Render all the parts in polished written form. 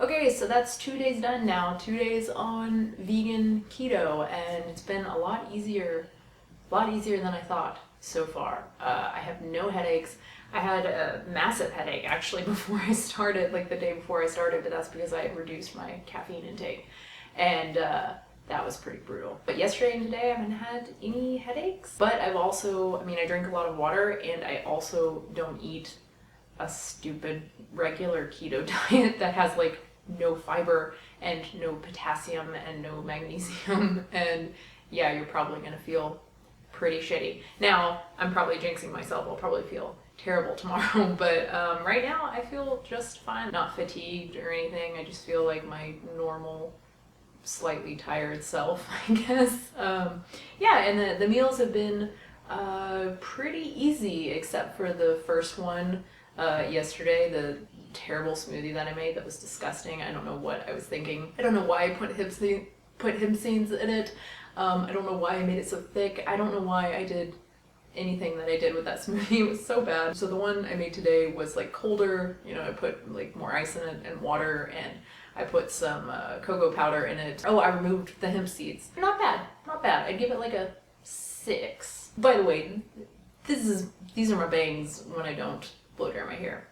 Okay, so that's 2 days done now. 2 days on vegan keto, and it's been a lot easier than I thought so far. I have no headaches. I had a massive headache actually before I started, like the day before I started, but that's because I had reduced my caffeine intake. And that was pretty brutal. But yesterday and today I haven't had any headaches. But I've also, I drink a lot of water, and I also don't eat a stupid regular keto diet that has like no fiber and no potassium and no magnesium. And yeah, you're probably gonna feel pretty shitty. Now, I'm probably jinxing myself. I'll probably feel terrible tomorrow, but right now I feel just fine. Not fatigued or anything. I just feel like my normal, slightly tired self, I guess. Yeah, and the meals have been pretty easy, except for the first one yesterday, the terrible smoothie that I made that was disgusting. I don't know what I was thinking. I don't know why I put hemp seeds in it. I don't know why I made it so thick. I don't know why I did anything that I did with that smoothie. It was so bad. So the one I made today was like colder. You know, I put like more ice in it and water, and I put some cocoa powder in it. Oh, I removed the hemp seeds. Not bad, not bad. I'd give it like a 6. By the way, these are my bangs when I don't blow dry my hair.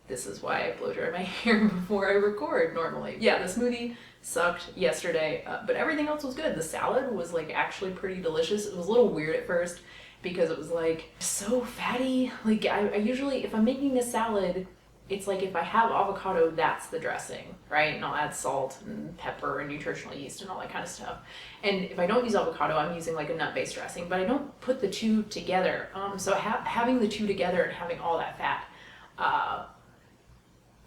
This is why I blow dry my hair before I record normally. Yeah, the smoothie sucked yesterday, but everything else was good. The salad was like actually pretty delicious. It was a little weird at first because it was like so fatty. Like I usually, if I'm making a salad, it's like if I have avocado, that's the dressing, right? And I'll add salt and pepper and nutritional yeast and all that kind of stuff. And if I don't use avocado, I'm using like a nut-based dressing, but I don't put the two together. So having the two together and having all that fat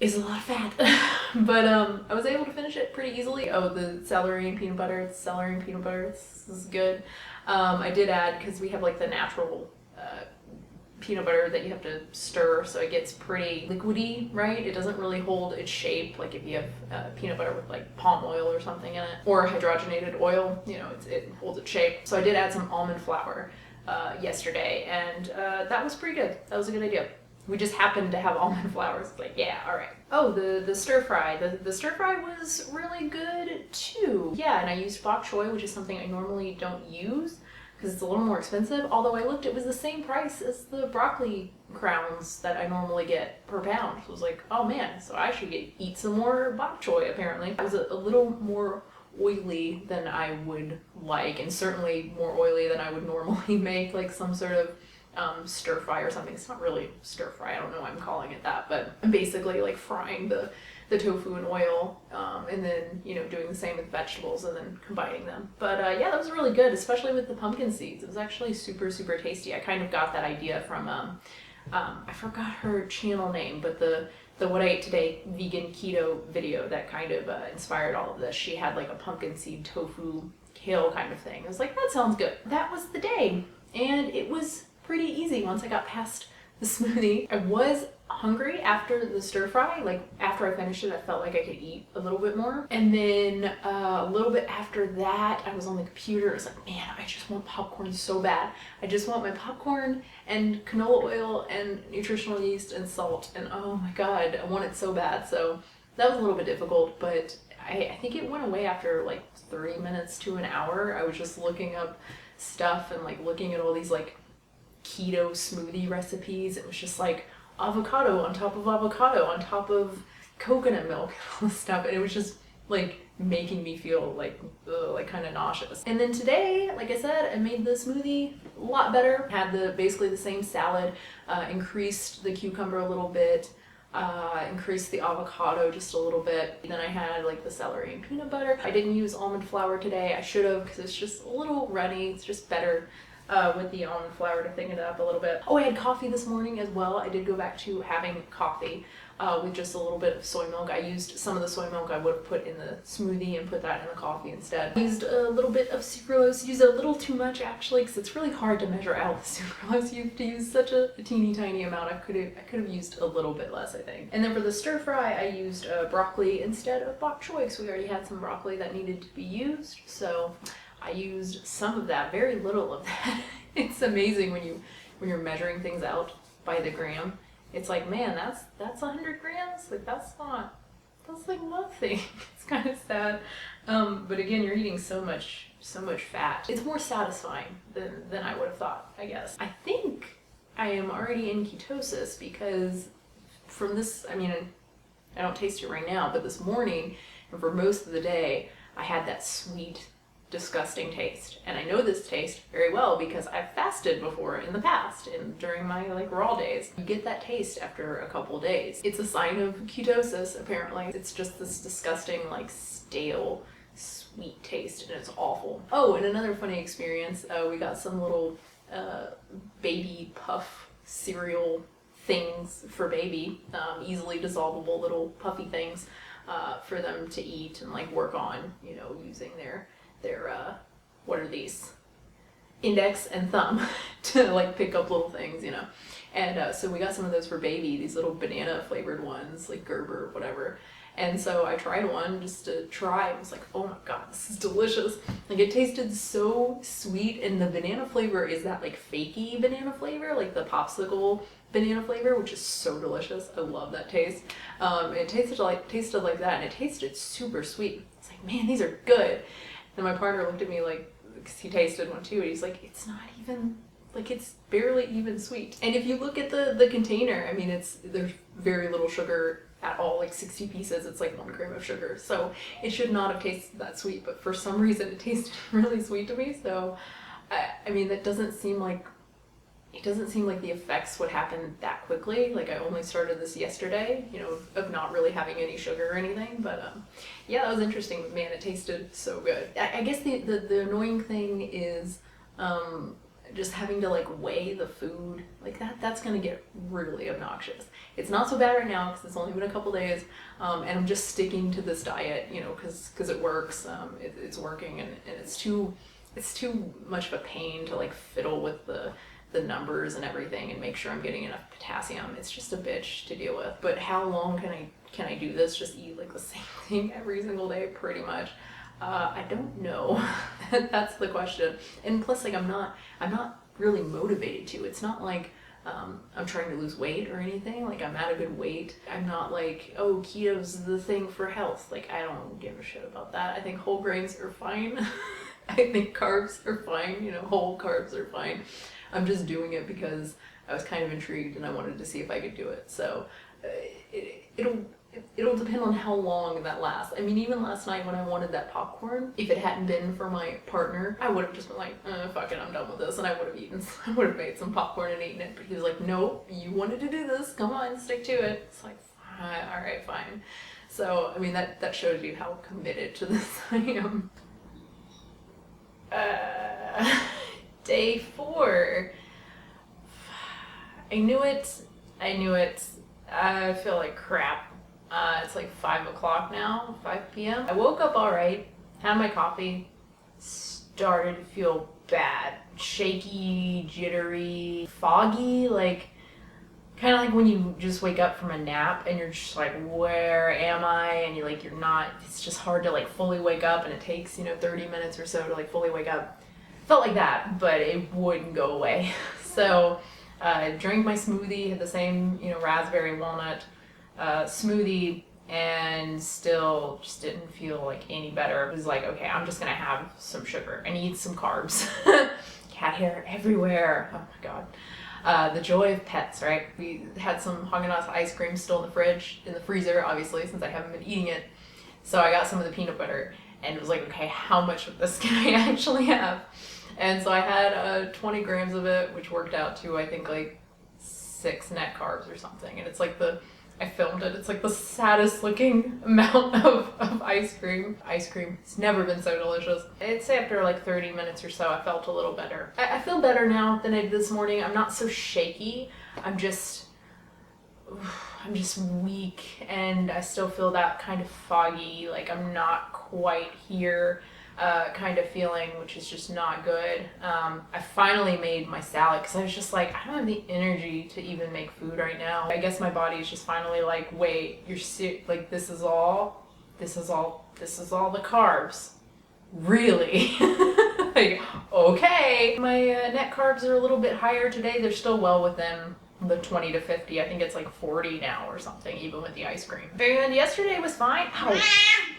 is a lot of fat. But I was able to finish it pretty easily. Oh, the celery and peanut butter. It's celery and peanut butter. This is good. I did add, because we have like the natural peanut butter that you have to stir, so it gets pretty liquidy, right? It doesn't really hold its shape like if you have peanut butter with like palm oil or something in it, or hydrogenated oil, you know, it holds its shape. So I did add some almond flour yesterday, and that was pretty good. That was a good idea. We just happened to have almond flour. It's like, yeah, all right. Oh, the stir fry. The stir fry was really good too. Yeah, and I used bok choy, which is something I normally don't use because it's a little more expensive. Although I looked, it was the same price as the broccoli crowns that I normally get per pound. So I was like, oh man, so I should eat some more bok choy apparently. It was a little more oily than I would like, and certainly more oily than I would normally make like some sort of stir fry or something. It's not really stir fry, I don't know why I'm calling it that, but I'm basically like frying the tofu in oil, and then, you know, doing the same with vegetables and then combining them. But yeah, that was really good, especially with the pumpkin seeds. It was actually super, super tasty. I kind of got that idea from, I forgot her channel name, but the What I Ate Today vegan keto video that kind of inspired all of this. She had like a pumpkin seed tofu kale kind of thing. I was like, that sounds good. That was the day, and it was pretty easy once I got past the smoothie. I was hungry after the stir fry. Like after I finished it, I felt like I could eat a little bit more. And then a little bit after that, I was on the computer. I was like, man, I just want popcorn so bad. I just want my popcorn and canola oil and nutritional yeast and salt. And oh my God, I want it so bad. So that was a little bit difficult, but I think it went away after like 30 minutes to an hour. I was just looking up stuff and like looking at all these like keto smoothie recipes. It was just like avocado on top of coconut milk and all this stuff, and it was just like making me feel like kind of nauseous. And then today, like I said, I made the smoothie a lot better. Had basically the same salad, increased the cucumber a little bit, increased the avocado just a little bit. Then I had like the celery and peanut butter. I didn't use almond flour today. I should have, because it's just a little runny. It's just better with the almond flour to thicken it up a little bit. Oh, I had coffee this morning as well. I did go back to having coffee with just a little bit of soy milk. I used some of the soy milk I would have put in the smoothie and put that in the coffee instead. I used a little bit of sucralose. Used a little too much actually, because it's really hard to measure out the sucralose. You have to use such a teeny tiny amount. I could have used a little bit less, I think. And then for the stir fry, I used broccoli instead of bok choy, because we already had some broccoli that needed to be used. So I used some of that, very little of that. It's amazing when you're measuring things out by the gram. It's like, man, that's 100 grams? Like that's not That's like nothing. It's kind of sad. But again, you're eating so much fat. It's more satisfying than I would have thought, I guess. I think I am already in ketosis because from this, I mean, I don't taste it right now, but this morning and for most of the day, I had that sweet, disgusting taste. And I know this taste very well because I've fasted before in the past and during my like raw days. You get that taste after a couple days. It's a sign of ketosis, apparently. It's just this disgusting, like stale, sweet taste, and it's awful. Oh, and another funny experience, we got some little baby puff cereal things for baby, easily dissolvable little puffy things for them to eat and like work on, you know, using their what are these? Index and thumb to like pick up little things, you know. And so we got some of those for baby, these little banana flavored ones, like Gerber, whatever. And so I tried one just to try. I was like, oh my god, this is delicious. Like it tasted so sweet, and the banana flavor is that like fakey banana flavor, like the popsicle banana flavor, which is so delicious. I love that taste. It tasted like that, and it tasted super sweet. It's like, man, these are good. And my partner looked at me like, because he tasted one too, and he's like, it's not even, like it's barely even sweet. And if you look at the container, I mean, there's very little sugar at all, like 60 pieces, it's like 1 gram of sugar. So it should not have tasted that sweet, but for some reason it tasted really sweet to me. So, I mean, that doesn't seem like, it doesn't seem like the effects would happen that quickly. Like I only started this yesterday, you know, of not really having any sugar or anything. But yeah, that was interesting. Man, it tasted so good. I guess the annoying thing is just having to like weigh the food. Like that's gonna get really obnoxious. It's not so bad right now because it's only been a couple days, and I'm just sticking to this diet, you know, because it works. It's working, and it's too much of a pain to like fiddle with the numbers and everything and make sure I'm getting enough potassium. It's just a bitch to deal with. But how long can I do this? Just eat like the same thing every single day, pretty much. I don't know. That's the question. And plus, like, I'm not really motivated to. It's not like I'm trying to lose weight or anything. Like, I'm at a good weight. I'm not like, oh, keto's the thing for health. Like, I don't give a shit about that. I think whole grains are fine. I think carbs are fine. You know, whole carbs are fine. I'm just doing it because I was kind of intrigued and I wanted to see if I could do it. So it'll depend on how long that lasts. I mean, even last night when I wanted that popcorn, if it hadn't been for my partner, I would have just been like, fuck it, I'm done with this. And I would have made some popcorn and eaten it. But he was like, no, you wanted to do this. Come on, stick to it. It's like, all right, fine. So, I mean, that shows you how committed to this I am. Day 4. I knew it. I feel like crap. It's like 5 o'clock now, 5 p.m. I woke up all right, had my coffee, started to feel bad. Shaky, jittery, foggy, like kind of like when you just wake up from a nap and you're just like, where am I? And you're not, it's just hard to like fully wake up, and it takes, 30 minutes or so to like fully wake up. Felt like that, but it wouldn't go away. So drank my smoothie, had the same, raspberry walnut smoothie, and still just didn't feel like any better. It was like, okay, I'm just gonna have some sugar and eat some carbs. Cat hair everywhere. Oh my god. The joy of pets, right? We had some Haagen-Dazs ice cream still in the freezer, obviously, since I haven't been eating it. So I got some of the peanut butter and it was like, okay, how much of this can I actually have? And so I had 20 grams of it, which worked out to, I think, like 6 net carbs or something. And it's like I filmed it, it's like the saddest looking amount of ice cream. Ice cream, it's never been so delicious. I'd say after like 30 minutes or so, I felt a little better. I feel better now than I did this morning. I'm not so shaky. I'm just weak, and I still feel that kind of foggy, like I'm not quite here kind of feeling, which is just not good. I finally made my salad because I was just like, I don't have the energy to even make food right now. I guess my body is just finally like, wait, you're like, this is all the carbs? Really? Like, okay. My net carbs are a little bit higher today. They're still well within the 20 to 50. I think it's like 40 now or something, even with the ice cream. And yesterday was fine. Ow,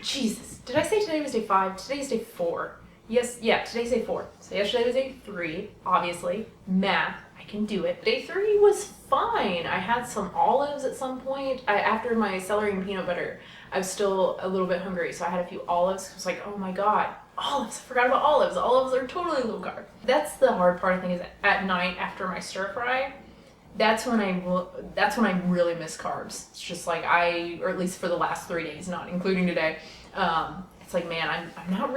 Jesus. Did I say today was day 5? Today's day 4. Yes, yeah, today's day 4. So yesterday was day 3, obviously. Math, I can do it. Day 3 was fine. I had some olives at some point. After my celery and peanut butter, I was still a little bit hungry, so I had a few olives. I was like, oh my God, olives, I forgot about olives. Olives are totally low carb. That's the hard part, I think, is at night after my stir fry. That's when I really miss carbs. It's just like or at least for the last 3 days, not including today. It's like, man, I'm not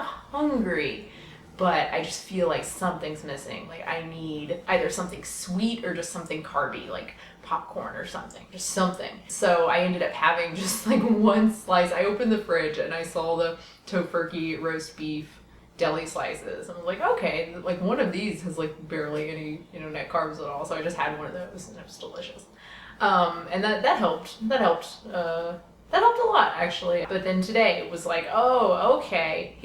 hungry, but I just feel like something's missing. Like I need either something sweet or just something carby, like popcorn or something, just something. So I ended up having just like one slice. I opened the fridge and I saw the tofurkey roast beef deli slices. I was like, okay, like one of these has like barely any, net carbs at all. So I just had one of those and it was delicious. And that helped. That helped a lot, actually. But then today it was like, oh, okay.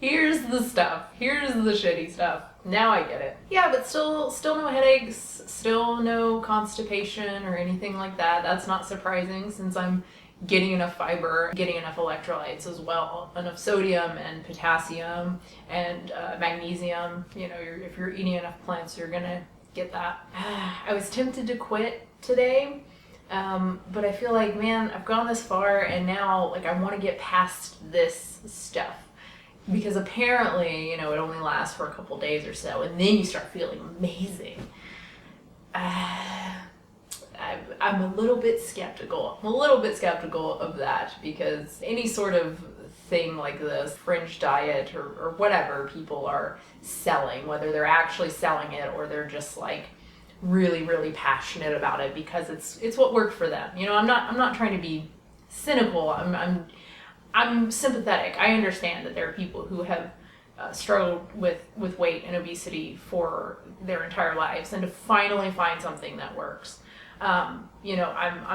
Here's the stuff. Here's the shitty stuff. Now I get it. Yeah, but still no headaches, still no constipation or anything like that. That's not surprising since I'm getting enough fiber, getting enough electrolytes as well, enough sodium and potassium and magnesium. If you're eating enough plants, you're gonna get that. I was tempted to quit today, but I feel like, man, I've gone this far and now like I want to get past this stuff. Because apparently, it only lasts for a couple days or so, and then you start feeling amazing. I'm a little bit skeptical. I'm a little bit skeptical of that, because any sort of thing like this, fringe diet or whatever people are selling, whether they're actually selling it or they're just like really, really passionate about it because it's what worked for them. I'm not trying to be cynical. I'm sympathetic. I understand that there are people who have struggled with weight and obesity for their entire lives, and to finally find something that works. I'm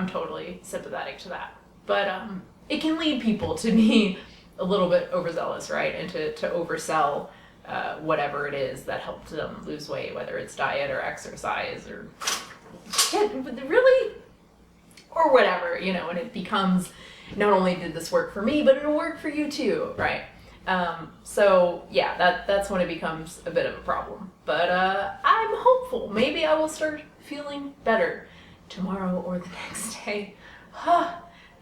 totally sympathetic to that. But it can lead people to be a little bit overzealous, right? And to oversell whatever it is that helped them lose weight, whether it's diet or exercise or really, or whatever, and it becomes, not only did this work for me, but it'll work for you too, right? So yeah, that's when it becomes a bit of a problem. But I'm hopeful. Maybe I will start feeling better tomorrow or the next day.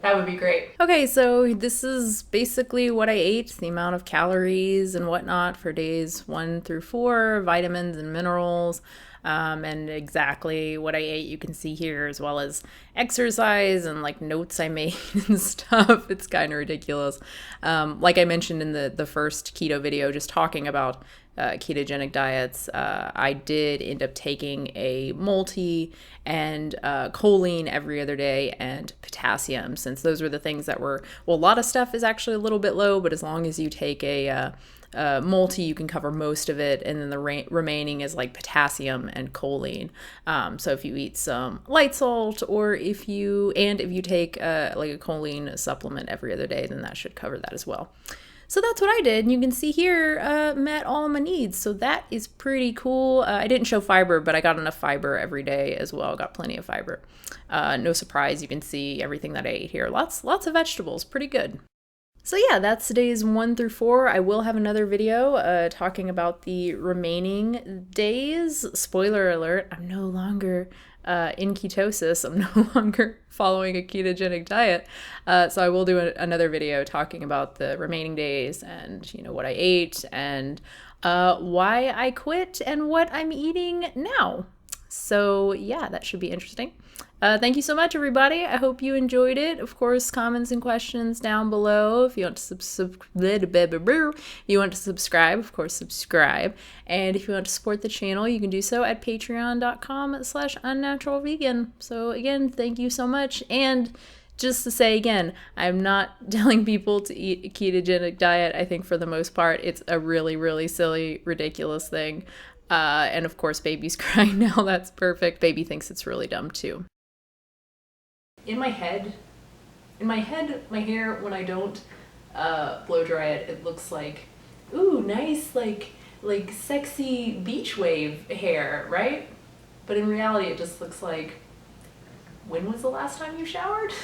That would be great. Okay, so this is basically what I ate, the amount of calories and whatnot for days 1 through 4, vitamins and minerals, and exactly what I ate you can see here, as well as exercise and like notes I made and stuff. It's kind of ridiculous. Like I mentioned in the first keto video, just talking about ketogenic diets, I did end up taking a multi and choline every other day and potassium, since those were the things that were, well, a lot of stuff is actually a little bit low, but as long as you take a multi, you can cover most of it, and then the remaining is like potassium and choline. So if you eat some light salt, or if you take like a choline supplement every other day, then that should cover that as well. So that's what I did, and you can see here, met all of my needs, so that is pretty cool. I didn't show fiber, but I got enough fiber every day as well. Got plenty of fiber. No surprise, you can see everything that I ate here. Lots of vegetables, pretty good. So yeah, that's days 1 through 4. I will have another video talking about the remaining days. Spoiler alert, I'm no longer in ketosis. I'm no longer following a ketogenic diet. So I will do another video talking about the remaining days and, what I ate and why I quit and what I'm eating now. So yeah, that should be interesting. Thank you so much, everybody. I hope you enjoyed it. Of course, comments and questions down below. If you want to subscribe, of course, subscribe. And if you want to support the channel, you can do so at patreon.com/unnaturalvegan. So again, thank you so much. And just to say again, I'm not telling people to eat a ketogenic diet. I think for the most part, it's a really, really silly, ridiculous thing. And of course, baby's crying now. That's perfect. Baby thinks it's really dumb too. In my head, my hair, when I don't blow dry it, it looks like, ooh, nice, like sexy beach wave hair, right? But in reality, it just looks like, when was the last time you showered?